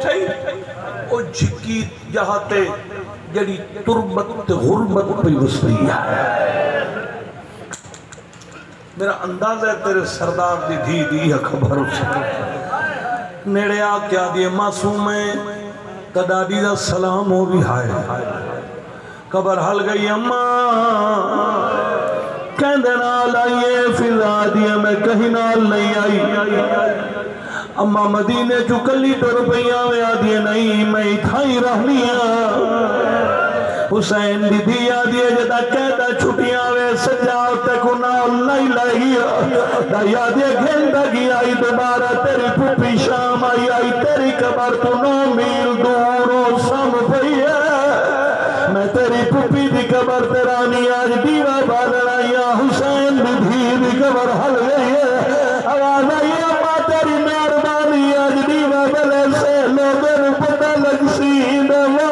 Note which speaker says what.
Speaker 1: بیٹھے او جھکی جہاتے جڑی تربت غربت پہ وستی ہے میرا انداز ہے تیرے سردار دی دھی دی خبر اس نیڑے آ کیا دیئے معصوم ہے تدادی دا سلام ہو بھی ہائے قبر حل گئی اماں کہندے نال آئیے فضا دیئے میں کہیں نال نہیں آئی اماں مدینے چو کلی تو روپیاں میں آدھیے نہیں میں اتھائی رہنیاں حسین دی دیا دیئے جدا کہتا چھٹیاں میں سجاؤ تکو نال نہیں لگیا دا یادیے گھنڈا گیا آئی دوبارہ تیری پھوپی شام آئی آئی تیری قبر تو 9 میل دوروں سم پئی ہے میں تیری پھوپی دی قبر تیرانی آج دیوہ بادر آئیا حسین دی دی قبر حل گئی ہے آواز آئی اماں تیری مہربانی آج دیوہ بلے سے لوگوں پتہ لگ سی دوا